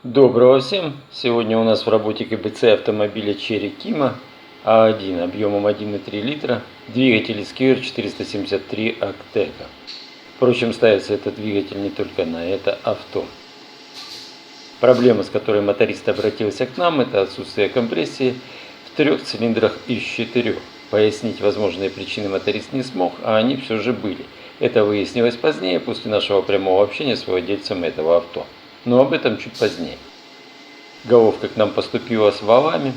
Доброго всем! Сегодня у нас в работе КБЦ автомобиля Chery Kima А1 объемом 1,3 литра, двигатель SQR 473 Actega. Впрочем, ставится этот двигатель не только на это авто. Проблема, с которой моторист обратился к нам, это отсутствие компрессии в 3 цилиндрах из 4. Пояснить возможные причины моторист не смог, а они все же были. Это выяснилось позднее, после нашего прямого общения с владельцем этого авто. Но об этом чуть позднее. Головка к нам поступила с валами.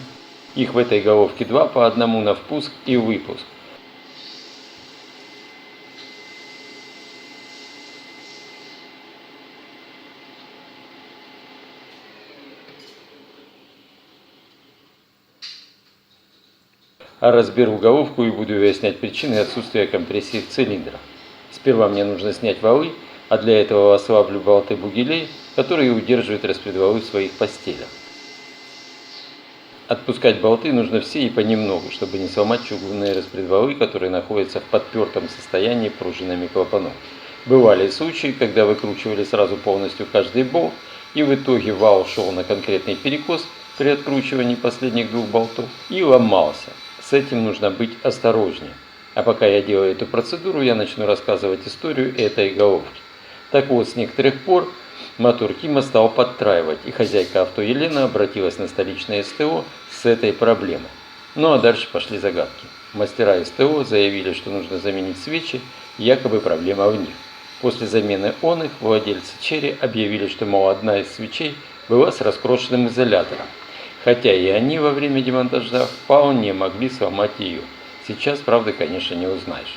Их в этой головке два, по одному на впуск и выпуск. А разберу головку и буду выяснять причины отсутствия компрессии в цилиндрах. Сперва мне нужно снять валы, а для этого ослаблю болты бугелей, которые удерживают распредвалы в своих постелях. Отпускать болты нужно все и понемногу, чтобы не сломать чугунные распредвалы, которые находятся в подпертом состоянии пружинами клапанов. Бывали случаи, когда выкручивали сразу полностью каждый болт, и в итоге вал шел на конкретный перекос при откручивании последних двух болтов и ломался. С этим нужно быть осторожнее. А пока я делаю эту процедуру, я начну рассказывать историю этой головки. Так вот, с некоторых пор мотор Кима стал подтраивать, и хозяйка авто Елена обратилась на столичное СТО с этой проблемой. Ну а дальше пошли загадки. Мастера СТО заявили, что нужно заменить свечи, якобы проблема в них. После замены их владельцы Chery объявили, что, мол, одна из свечей была с раскрошенным изолятором. Хотя и они во время демонтажа вполне могли сломать ее. Сейчас, правда, конечно, не узнаешь.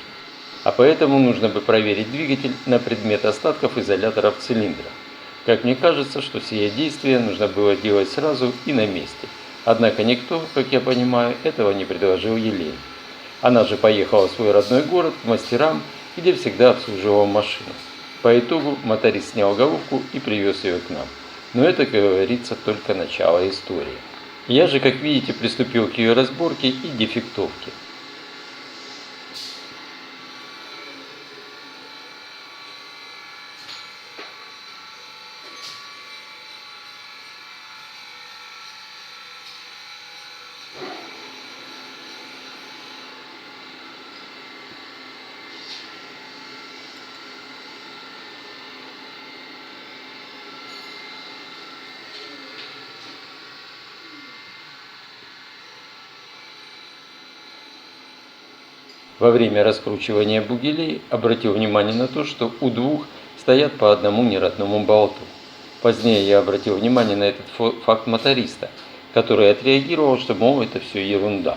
А поэтому нужно бы проверить двигатель на предмет остатков изолятора в цилиндрах. Как мне кажется, что сие действие нужно было делать сразу и на месте. Однако никто, как я понимаю, этого не предложил Елене. Она же поехала в свой родной город к мастерам, где всегда обслуживал машину. По итогу моторист снял головку и привез ее к нам. Но это, как говорится, только начало истории. Я же, как видите, приступил к ее разборке и дефектовке. Во время раскручивания бугелей обратил внимание на то, что у двух стоят по одному неродному болту. Позднее я обратил внимание на этот факт моториста, который отреагировал, что, мол, это все ерунда.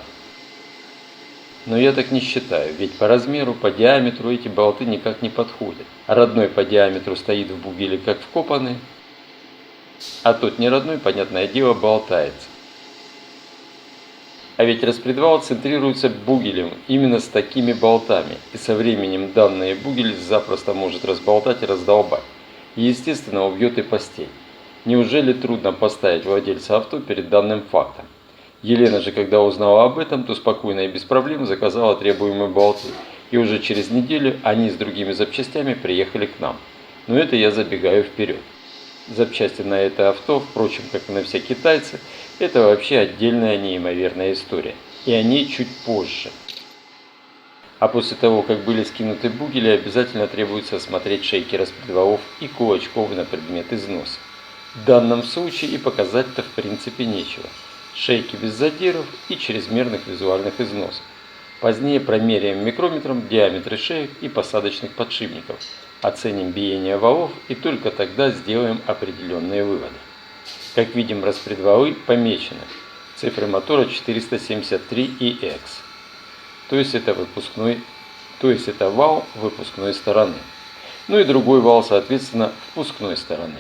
Но я так не считаю, ведь по размеру, по диаметру эти болты никак не подходят. А родной по диаметру стоит в бугеле как вкопанный, а тот неродной, понятное дело, болтается. А ведь распредвал центрируется бугелем именно с такими болтами, и со временем данный бугель запросто может разболтать и раздолбать. И, естественно, убьет и постель. Неужели трудно поставить владельца авто перед данным фактом? Елена же, когда узнала об этом, то спокойно и без проблем заказала требуемые болты, и уже через неделю они с другими запчастями приехали к нам. Но это я забегаю вперед. Запчасти на это авто, впрочем, как и на все китайцы, это вообще отдельная неимоверная история. И о ней чуть позже. А после того, как были скинуты бугели, обязательно требуется осмотреть шейки распредвалов и кулачков на предмет износа. В данном случае и показать-то в принципе нечего. Шейки без задиров и чрезмерных визуальных износов. Позднее промеряем микрометром диаметры шеек и посадочных подшипников, оценим биение валов и только тогда сделаем определенные выводы. Как видим, распредвалы помечены. Цифры мотора 473EX. То есть это вал выпускной стороны. Ну и другой вал, соответственно, впускной стороны.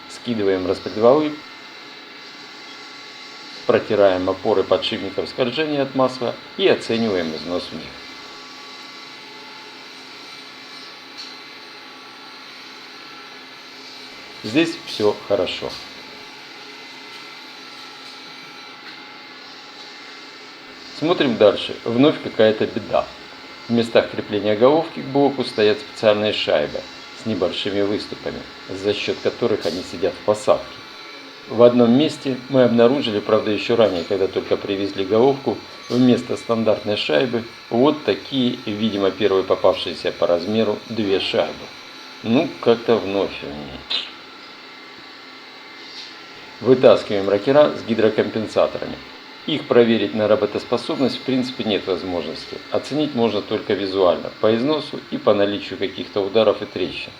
Скидываем распредвалы, протираем опоры подшипников скольжения от масла и оцениваем износ в них. Здесь все хорошо. Смотрим дальше. Вновь какая-то беда. В местах крепления головки к блоку стоят специальные шайбы с небольшими выступами, за счет которых они сидят в посадке. В одном месте мы обнаружили, правда еще ранее, когда только привезли головку, вместо стандартной шайбы вот такие, видимо первые попавшиеся по размеру, две шайбы. Ну, как-то вновь. Вытаскиваем рокера с гидрокомпенсаторами. Их проверить на работоспособность в принципе нет возможности. Оценить можно только визуально, по износу и по наличию каких-то ударов и трещин.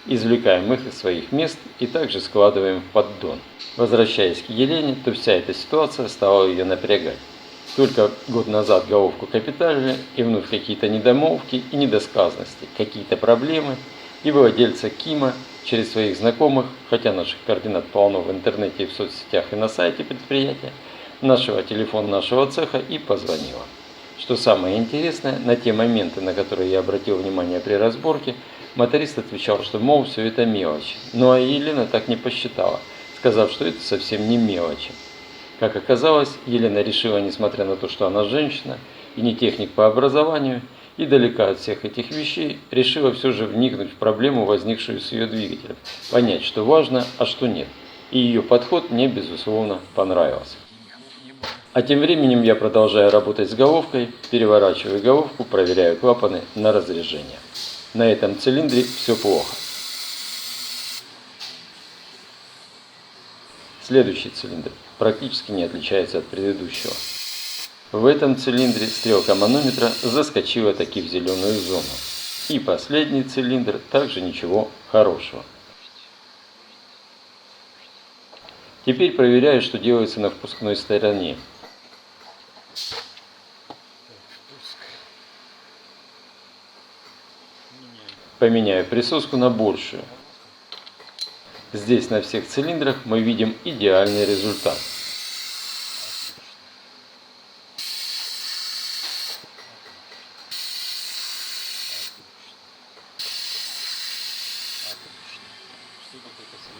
Извлекаем их из своих мест и также складываем в поддон. Возвращаясь к Елене, то вся эта ситуация стала ее напрягать. Только год назад головку капиталили, и вновь какие-то недомолвки и недосказанности, какие-то проблемы, и владельца Кима через своих знакомых, хотя наших координат полно в интернете и в соцсетях и на сайте предприятия, нашего телефона нашего цеха и позвонила. Что самое интересное, на те моменты, на которые я обратил внимание при разборке, моторист отвечал, что, мол, все это мелочи. Ну а Елена так не посчитала, сказав, что это совсем не мелочи. Как оказалось, Елена решила, несмотря на то, что она женщина и не техник по образованию, и далека от всех этих вещей, решила все же вникнуть в проблему, возникшую с ее двигателем, понять, что важно, а что нет. И ее подход мне, безусловно, понравился. А тем временем я продолжаю работать с головкой, переворачиваю головку, проверяю клапаны на разрежение. На этом цилиндре все плохо. Следующий цилиндр практически не отличается от предыдущего. В этом цилиндре стрелка манометра заскочила таки в зеленую зону. И последний цилиндр также ничего хорошего. Теперь проверяю, что делается на впускной стороне. Поменяю присоску на большую. Здесь на всех цилиндрах мы видим идеальный результат.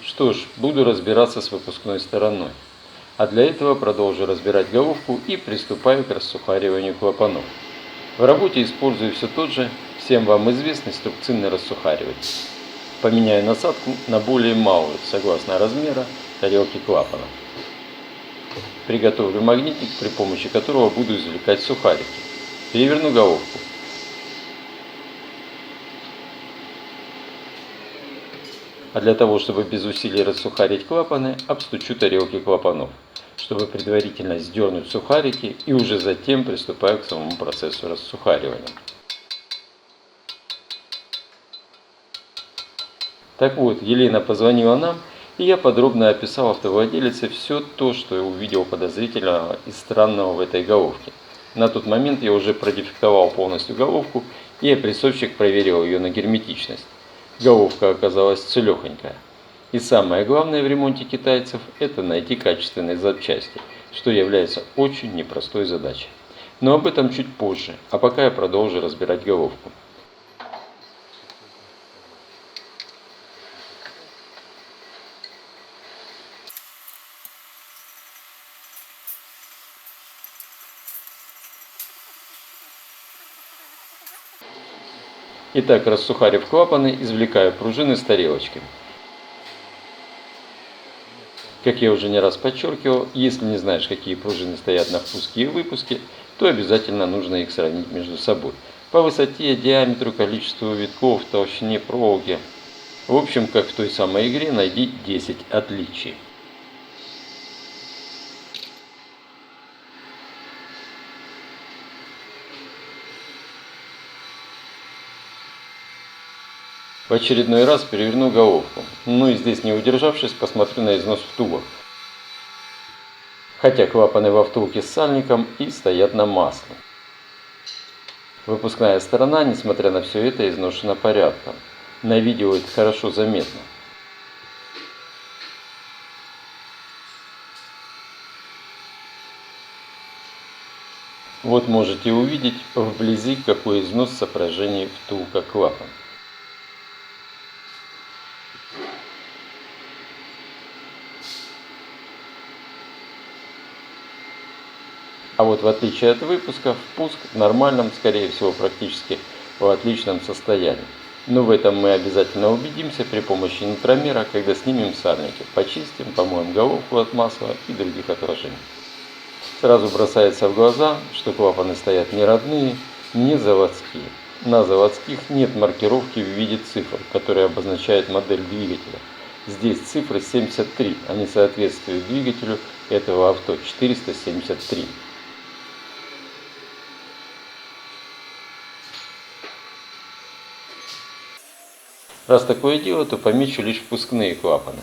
Что ж, буду разбираться с выпускной стороной. А для этого продолжу разбирать головку и приступаю к рассухариванию клапанов. В работе использую все тот же, всем вам известный струбцинный рассухариватель. Поменяю насадку на более малую, согласно размера тарелки клапана. Приготовлю магнитик, при помощи которого буду извлекать сухарики. Переверну головку. А для того, чтобы без усилий рассухарить клапаны, обстучу тарелки клапанов, чтобы предварительно сдернуть сухарики, и уже затем приступаю к самому процессу рассухаривания. Так вот, Елена позвонила нам, и я подробно описал автовладелице все то, что я увидел подозрительного и странного в этой головке. На тот момент я уже продефектовал полностью головку, и опрессовщик проверил ее на герметичность. Головка оказалась целехонькая. И самое главное в ремонте китайцев – это найти качественные запчасти, что является очень непростой задачей. Но об этом чуть позже, а пока я продолжу разбирать головку. Итак, рассухарив клапаны, извлекаю пружины с тарелочки. Как я уже не раз подчеркивал, если не знаешь, какие пружины стоят на впуске и выпуске, то обязательно нужно их сравнить между собой. По высоте, диаметру, количеству витков, толщине проволоки. В общем, как в той самой игре, найди 10 отличий. В очередной раз переверну головку, ну и здесь не удержавшись, посмотрю на износ втулок. Хотя клапаны во втулке с сальником и стоят на масле. Выпускная сторона, несмотря на все это, изношена порядком. На видео это хорошо заметно. Вот можете увидеть вблизи, какой износ сопряжений втулка-клапан. А вот в отличие от выпуска, впуск в нормальном, скорее всего практически в отличном состоянии. Но в этом мы обязательно убедимся при помощи нитромера, когда снимем сальники, почистим, помоем головку от масла и других отложений. Сразу бросается в глаза, что клапаны стоят не родные, не заводские. На заводских нет маркировки в виде цифр, которые обозначают модель двигателя. Здесь цифры 73, они соответствуют двигателю этого авто 473. Раз такое дело, то помечу лишь впускные клапаны.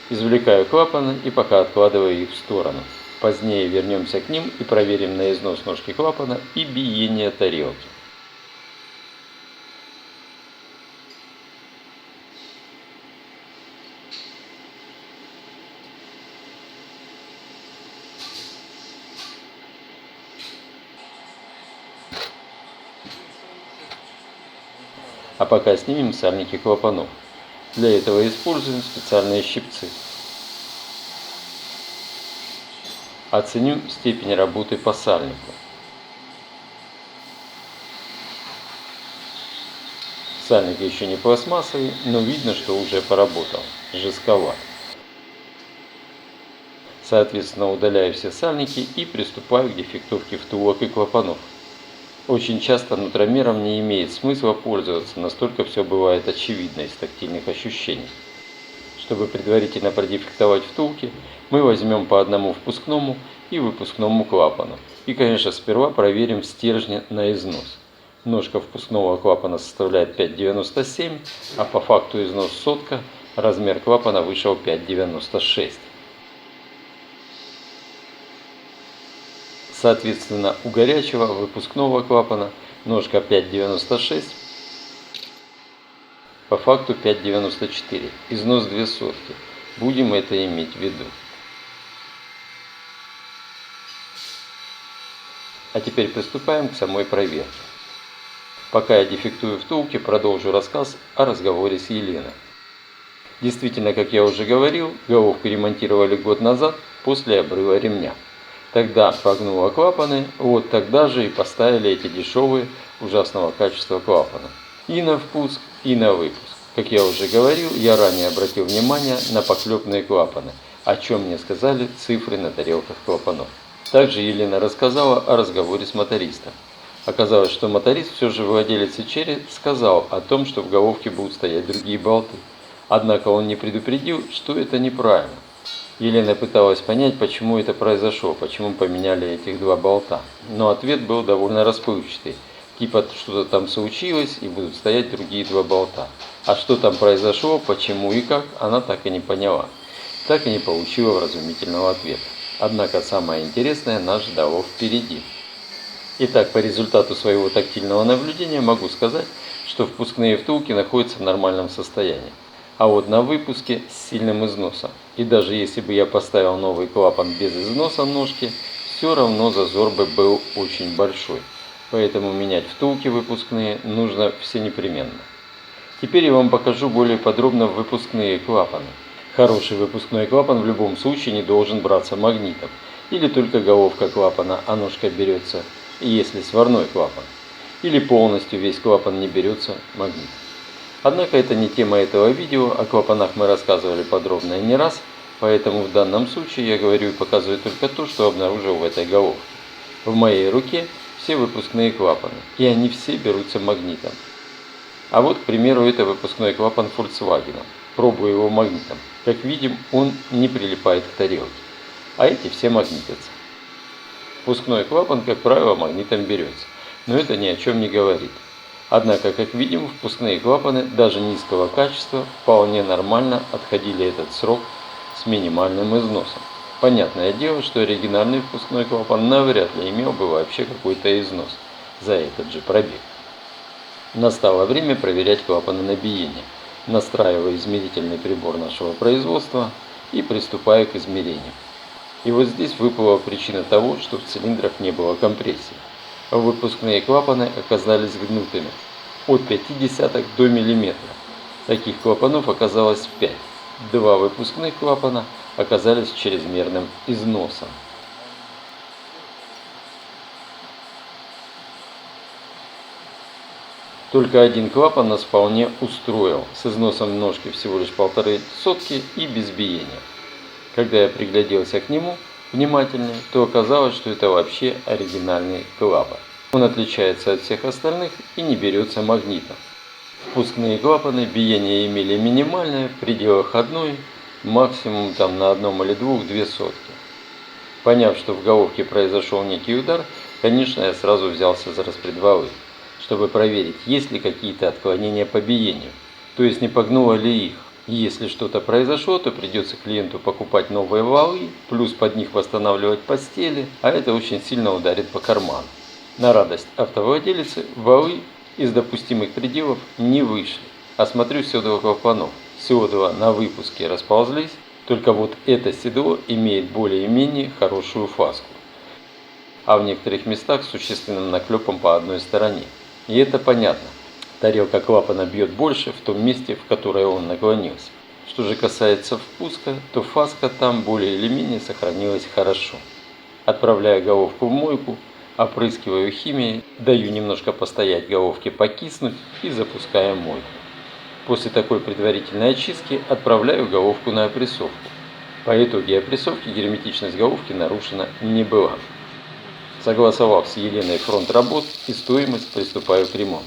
Извлекаю клапаны и пока откладываю их в сторону. Позднее вернемся к ним и проверим на износ ножки клапана и биение тарелки. А пока снимем сальники клапанов. Для этого используем специальные щипцы. Оценим степень работы по сальнику. Сальник еще не пластмассовый, но видно, что уже поработал. Жестковат. Соответственно, удаляю все сальники и приступаю к дефектовке втулок и клапанов. Очень часто нутромером не имеет смысла пользоваться, настолько все бывает очевидно из тактильных ощущений. Чтобы предварительно продефектовать втулки, мы возьмем по одному впускному и выпускному клапану. И, конечно, сперва проверим стержни на износ. Ножка впускного клапана составляет 5,97, а по факту износ сотка, размер клапана вышел 5,96. Соответственно, у горячего выпускного клапана ножка 5,96, по факту 5,94, износ 2 сотки. Будем это иметь в виду. А теперь приступаем к самой проверке. Пока я дефектую втулки, продолжу рассказ о разговоре с Еленой. Действительно, как я уже говорил, головку ремонтировали год назад после обрыва ремня. Тогда прогнула клапаны, вот тогда же и поставили эти дешевые, ужасного качества клапаны. И на впуск, и на выпуск. Как я уже говорил, я ранее обратил внимание на поклепные клапаны, о чем мне сказали цифры на тарелках клапанов. Также Елена рассказала о разговоре с мотористом. Оказалось, что моторист, все же владелец Ичери, сказал о том, что в головке будут стоять другие болты. Однако он не предупредил, что это неправильно. Елена пыталась понять, почему это произошло, почему поменяли этих два болта. Но ответ был довольно расплывчатый. Типа что-то там случилось и будут стоять другие два болта. А что там произошло, почему и как, она так и не поняла. Так и не получила вразумительного ответа. Однако самое интересное нас ждало впереди. Итак, по результату своего тактильного наблюдения могу сказать, что впускные втулки находятся в нормальном состоянии. А вот на выпуске с сильным износом. И даже если бы я поставил новый клапан без износа ножки, все равно зазор бы был очень большой. Поэтому менять втулки выпускные нужно все непременно. Теперь я вам покажу более подробно выпускные клапаны. Хороший выпускной клапан в любом случае не должен браться магнитом. Или только головка клапана, а ножка берется, если сварной клапан. Или полностью весь клапан не берется магнитом. Однако это не тема этого видео, о клапанах мы рассказывали подробно и не раз, поэтому в данном случае я говорю и показываю только то, что обнаружил в этой головке. В моей руке все выпускные клапаны, и они все берутся магнитом. А вот, к примеру, это выпускной клапан Volkswagen. Пробую его магнитом. Как видим, он не прилипает к тарелке, а эти все магнитятся. Впускной клапан, как правило, магнитом берется, но это ни о чем не говорит. Однако, как видим, впускные клапаны даже низкого качества вполне нормально отходили этот срок с минимальным износом. Понятное дело, что оригинальный впускной клапан навряд ли имел бы вообще какой-то износ за этот же пробег. Настало время проверять клапаны на биение. Настраиваю измерительный прибор нашего производства и приступаю к измерению. И вот здесь выплыла причина того, что в цилиндрах не было компрессии. Выпускные клапаны оказались гнутыми от 0,5 до мм. Таких клапанов оказалось 5. Два выпускных клапана оказались чрезмерным износом. Только один клапан нас вполне устроил, с износом ножки всего лишь 1,5 и без биения. Когда я пригляделся к нему внимательнее, то оказалось, что это вообще оригинальный клапан. Он отличается от всех остальных и не берется магнитом. Впускные клапаны биение имели минимальное, в пределах 1, максимум там на 1 или 2 сотки. Поняв, что в головке произошел некий удар, конечно, я сразу взялся за распредвалы, чтобы проверить, есть ли какие-то отклонения по биению, то есть не погнуло ли их. Если что-то произошло, то придется клиенту покупать новые валы, плюс под них восстанавливать постели, а это очень сильно ударит по карману. На радость автовладелицы валы из допустимых пределов не вышли. Осмотрю седла клапанов. Седла на выпуске расползлись, только вот это седло имеет более-менее хорошую фаску, а в некоторых местах с существенным наклепом по одной стороне. И это понятно. Тарелка клапана бьет больше в том месте, в которое он наклонился. Что же касается впуска, то фаска там более или менее сохранилась хорошо. Отправляю головку в мойку, опрыскиваю химией, даю немножко постоять головке покиснуть и запускаю мойку. После такой предварительной очистки отправляю головку на опрессовку. По итоге опрессовки герметичность головки нарушена не была. Согласовав с Еленой фронт работ и стоимость, приступаю к ремонту.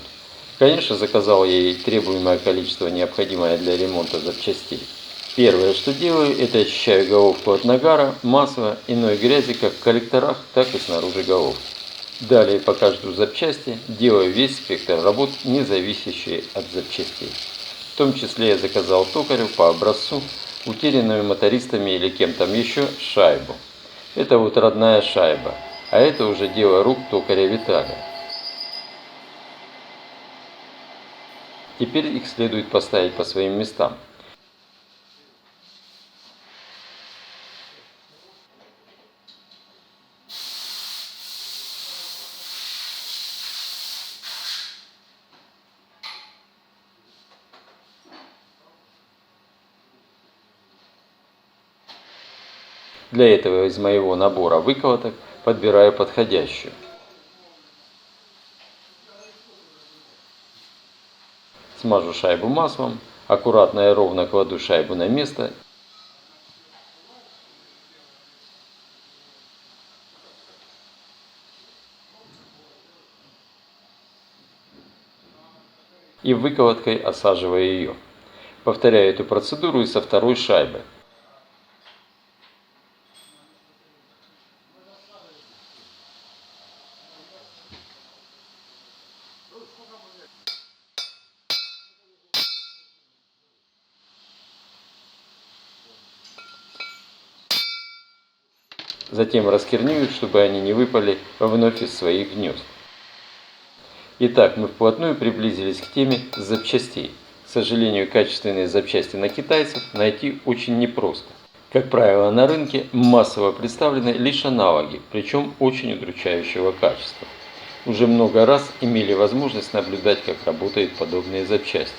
Конечно, заказал я ей требуемое количество необходимое для ремонта запчастей. Первое, что делаю, это очищаю головку от нагара, масла, иной грязи как в коллекторах, так и снаружи головки. Далее по каждой запчасти делаю весь спектр работ, не зависящий от запчастей. В том числе я заказал токарю по образцу, утерянную мотористами или кем там еще, шайбу. Это вот родная шайба, а это уже дело рук токаря Виталия. Теперь их следует поставить по своим местам. Для этого из моего набора выколоток подбираю подходящую. Смажу шайбу маслом, аккуратно и ровно кладу шайбу на место. И выколоткой осаживаю ее. Повторяю эту процедуру и со второй шайбой. Затем раскерню их, чтобы они не выпали вновь из своих гнезд. Итак, мы вплотную приблизились к теме запчастей. К сожалению, качественные запчасти на китайцев найти очень непросто. Как правило, на рынке массово представлены лишь аналоги, причем очень удручающего качества. Уже много раз имели возможность наблюдать, как работают подобные запчасти.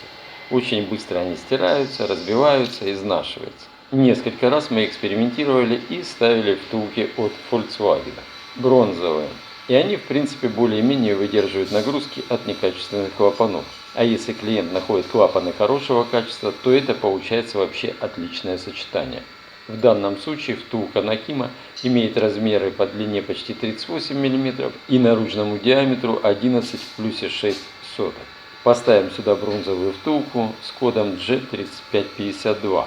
Очень быстро они стираются, разбиваются, изнашиваются. Несколько раз мы экспериментировали и ставили втулки от Volkswagen, бронзовые. И они, в принципе, более-менее выдерживают нагрузки от некачественных клапанов. А если клиент находит клапаны хорошего качества, то это получается вообще отличное сочетание. В данном случае втулка Накима имеет размеры по длине почти 38 мм и наружному диаметру 11 в плюсе 6 соток. Поставим сюда бронзовую втулку с кодом G3552.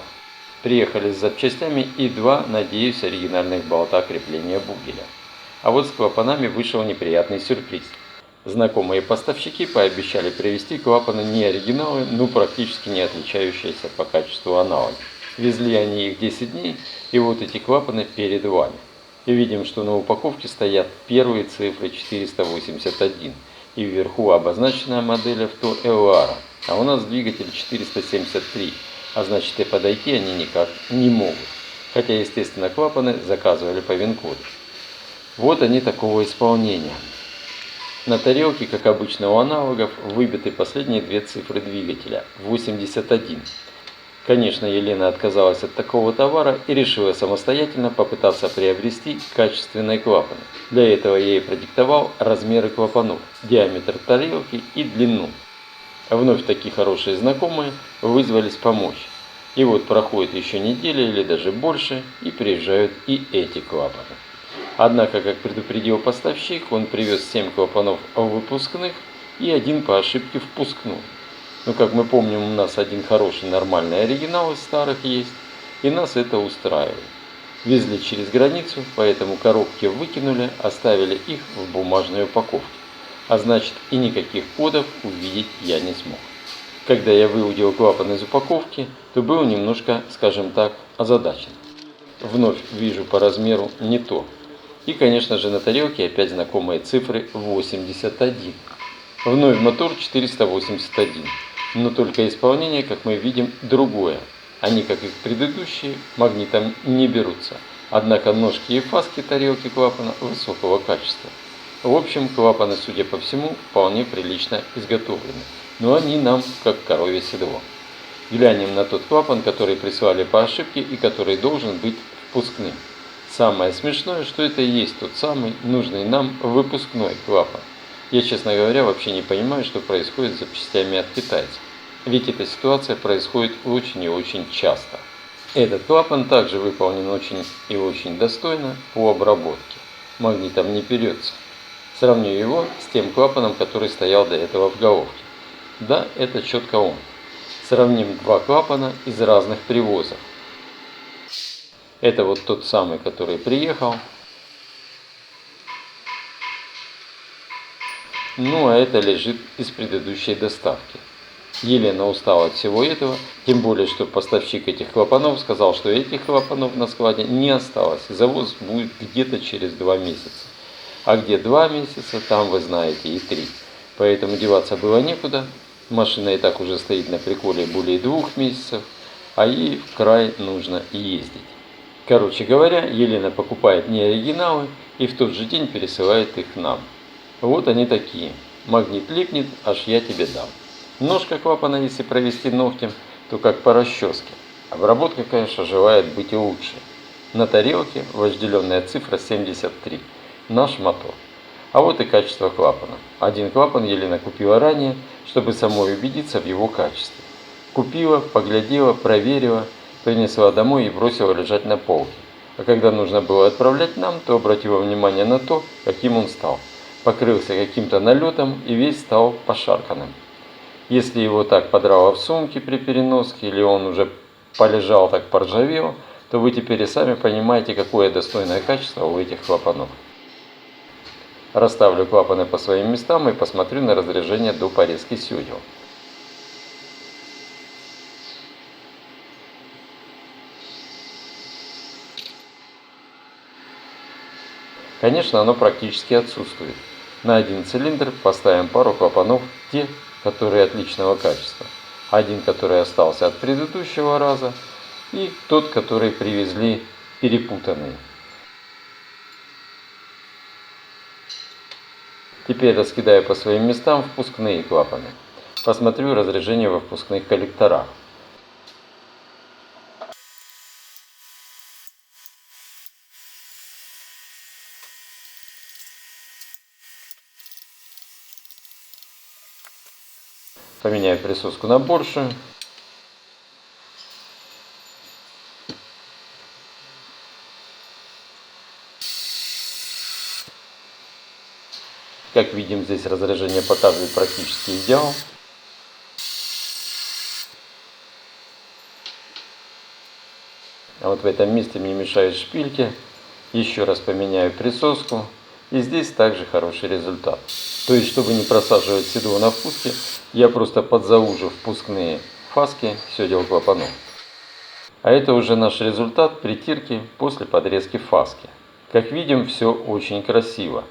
Приехали с запчастями и два, надеюсь, оригинальных болта крепления бугеля. А вот с клапанами вышел неприятный сюрприз. Знакомые поставщики пообещали привезти клапаны не оригиналы, но практически не отличающиеся по качеству аналоги. Везли они их 10 дней, и вот эти клапаны перед вами. И видим, что на упаковке стоят первые цифры 481, и вверху обозначенная модель авто Эллара, а у нас двигатель 473, а значит и подойти они никак не могут. Хотя, естественно, клапаны заказывали по ВИН-коду. Вот они такого исполнения. На тарелке, как обычно у аналогов, выбиты последние две цифры двигателя – 81. Конечно, Елена отказалась от такого товара и решила самостоятельно попытаться приобрести качественные клапаны. Для этого я ей продиктовал размеры клапанов, диаметр тарелки и длину. Вновь такие хорошие знакомые вызвались помочь. И вот проходит еще неделя или даже больше, и приезжают и эти клапаны. Однако, как предупредил поставщик, он привез 7 клапанов выпускных и один по ошибке впускной. Но, как мы помним, у нас один хороший нормальный оригинал из старых есть, и нас это устраивает. Везли через границу, поэтому коробки выкинули, оставили их в бумажной упаковке. А значит, и никаких кодов увидеть я не смог. Когда я выудил клапан из упаковки, то был немножко, скажем так, озадачен. Вновь вижу по размеру не то. И, конечно же, на тарелке опять знакомые цифры 81. Вновь мотор 481. Но только исполнение, как мы видим, другое. Они, как и предыдущие, магнитом не берутся. Однако ножки и фаски тарелки клапана высокого качества. В общем, клапаны, судя по всему, вполне прилично изготовлены. Но они нам как коровье седло. Глянем на тот клапан, который прислали по ошибке и который должен быть впускным. Самое смешное, что это и есть тот самый нужный нам выпускной клапан. Я, честно говоря, вообще не понимаю, что происходит с запчастями от китайцев. Ведь эта ситуация происходит очень и очень часто. Этот клапан также выполнен очень и очень достойно по обработке. Магнитом не берется. Сравню его с тем клапаном, который стоял до этого в головке. Да, это четко он. Сравним два клапана из разных привозов. Это вот тот самый, который приехал. Ну, а это лежит из предыдущей доставки. Елена устала от всего этого, тем более, что поставщик этих клапанов сказал, что этих клапанов на складе не осталось, и завоз будет где-то через 2 месяца. А где 2 месяца, там, вы знаете, и 3. Поэтому деваться было некуда. Машина и так уже стоит на приколе более 2 месяцев, а ей в край нужно ездить. Короче говоря, Елена покупает не оригиналы и в тот же день пересылает их нам. Вот они такие. Магнит липнет, аж я тебе дам. Ножка клапана, если провести ногтем, то как по расческе. Обработка, конечно, желает быть и лучше. На тарелке вожделенная цифра 73. Наш мотор. А вот и качество клапана. Один клапан Елена купила ранее, чтобы самой убедиться в его качестве. Купила, поглядела, проверила, принесла домой и бросила лежать на полке. А когда нужно было отправлять нам, то обратила внимание на то, каким он стал. Покрылся каким-то налетом и весь стал пошарканным. Если его так подрало в сумке при переноске, или он уже полежал так поржавел, то вы теперь и сами понимаете, какое достойное качество у этих клапанов. Расставлю клапаны по своим местам и посмотрю на разряжение до порезки сёдел. Конечно, оно практически отсутствует. На один цилиндр поставим пару клапанов, те, которые отличного качества. Один, который остался от предыдущего раза, и тот, который привезли перепутанный. Теперь раскидаю по своим местам впускные клапаны. Посмотрю разряжение во впускных коллекторах. Поменяю присоску на большую. Как видим, здесь разряжение показывает практически идеал. А вот в этом месте мне мешают шпильки. Еще раз поменяю присоску. И здесь также хороший результат. То есть, чтобы не просаживать седло на впуске, я просто подзаужу впускные фаски сёдел клапанов. А это уже наш результат притирки после подрезки фаски. Как видим, все очень красиво.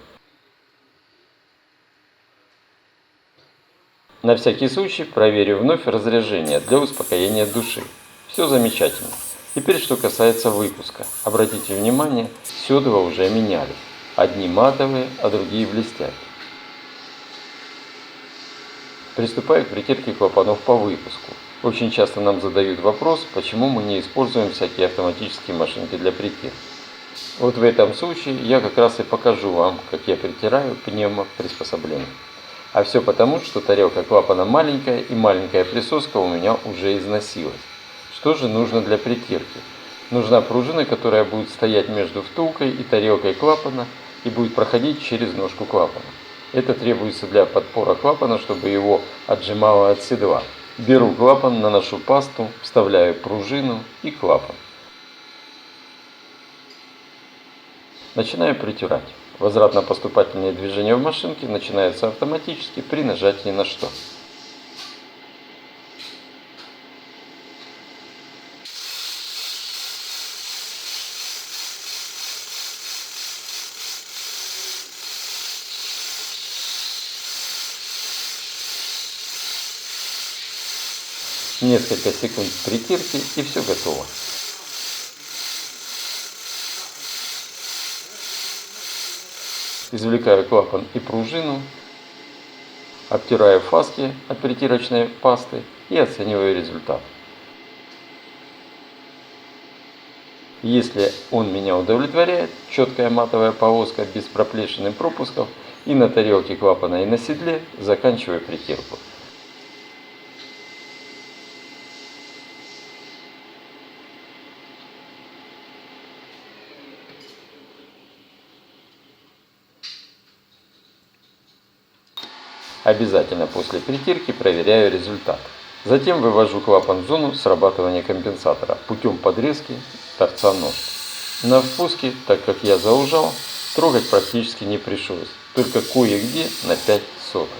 На всякий случай проверю вновь разряжение для успокоения души. Все замечательно. Теперь, что касается выпуска. Обратите внимание, сёдла уже менялись. Одни матовые, а другие блестят. Приступаю к притирке клапанов по выпуску. Очень часто нам задают вопрос, почему мы не используем всякие автоматические машинки для притирки. Вот в этом случае я как раз и покажу вам, как я притираю пневмоприспособление. А все потому, что тарелка клапана маленькая и маленькая присоска у меня уже износилась. Что же нужно для притирки? Нужна пружина, которая будет стоять между втулкой и тарелкой клапана и будет проходить через ножку клапана. Это требуется для подпора клапана, чтобы его отжимало от седла. Беру клапан, наношу пасту, вставляю пружину и клапан. Начинаю притирать. Возвратно-поступательные движения в машинке начинаются автоматически при нажатии на шток. Несколько секунд притирки и все готово. Извлекаю клапан и пружину, обтираю фаски от притирочной пасты и оцениваю результат. Если он меня удовлетворяет, четкая матовая полоска без проплешин и пропусков, и на тарелке клапана, и на седле, заканчиваю притирку. Обязательно после притирки проверяю результат. Затем вывожу клапан в зону срабатывания компенсатора путем подрезки торца ножки. На впуске, так как я заужал, трогать практически не пришлось, только кое-где на 5 сотых.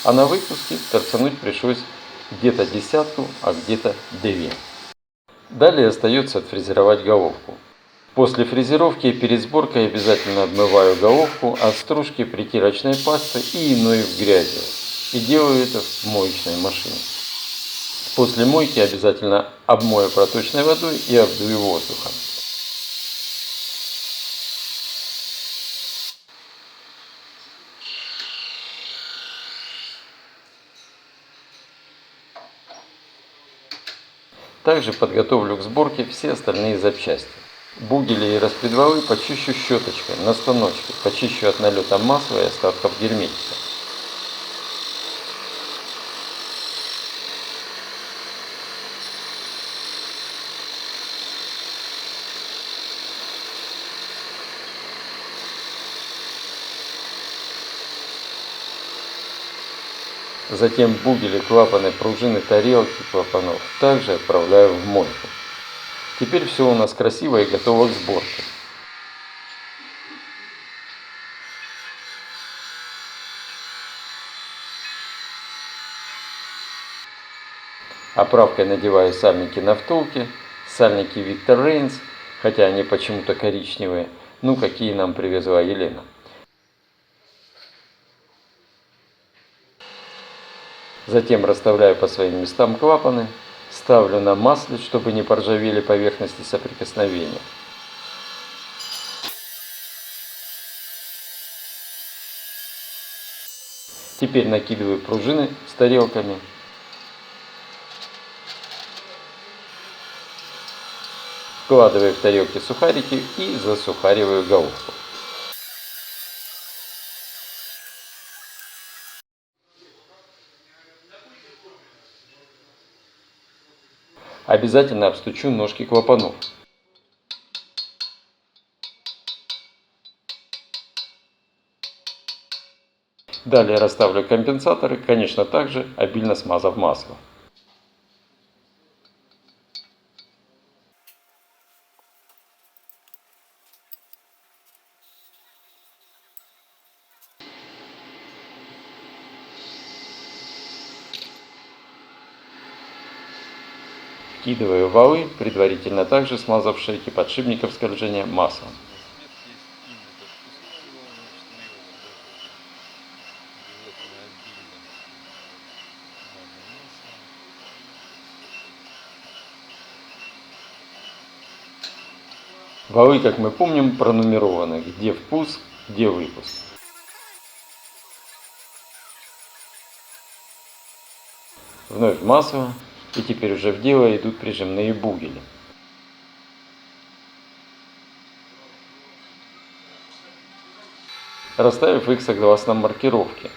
А на выпуске торцануть пришлось где-то десятку, а где-то 2. Далее остается отфрезеровать головку. После фрезеровки и перед сборкой обязательно отмываю головку от стружки притирочной пасты и иной грязи. И делаю это в моечной машине. После мойки обязательно обмою проточной водой и обдую воздухом. Также подготовлю к сборке все остальные запчасти. Бугели и распредвалы почищу щеточкой на станочке, почищу от налета масла и остатков герметика. Затем бугели, клапаны, пружины, тарелки клапанов также отправляю в мойку. Теперь все у нас красиво и готово к сборке. Оправкой надеваю сальники на втулки, сальники Victor Reigns, хотя они почему-то коричневые, ну какие нам привезла Елена. Затем расставляю по своим местам клапаны, ставлю на масле, чтобы не поржавели поверхности соприкосновения. Теперь накидываю пружины с тарелками. Вкладываю в тарелки сухарики и засухариваю головку. Обязательно обстучу ножки клапанов. Далее расставлю компенсаторы, конечно, также обильно смазав масло. Вкидываю валы, предварительно также смазав шейки подшипников скольжения маслом. Валы, как мы помним, пронумерованы, где впуск, где выпуск. Вновь масло И теперь уже в дело идут прижимные бугели. Расставив их согласно маркировке.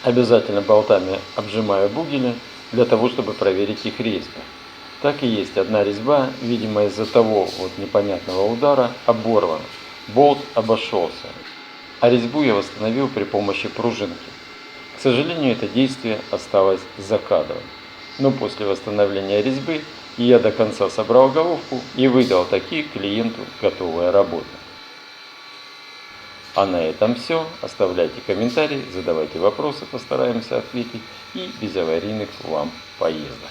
Обязательно болтами обжимаю бугели для того, чтобы проверить их резьбу. Так и есть, одна резьба, видимо из-за того непонятного удара, оборвана. Болт обошелся, а резьбу я восстановил при помощи пружинки. К сожалению, это действие осталось за кадром. Но после восстановления резьбы я до конца собрал головку и выдал такие клиенту готовая работа. А на этом все. Оставляйте комментарии, задавайте вопросы, постараемся ответить. И без аварийных вам поездок.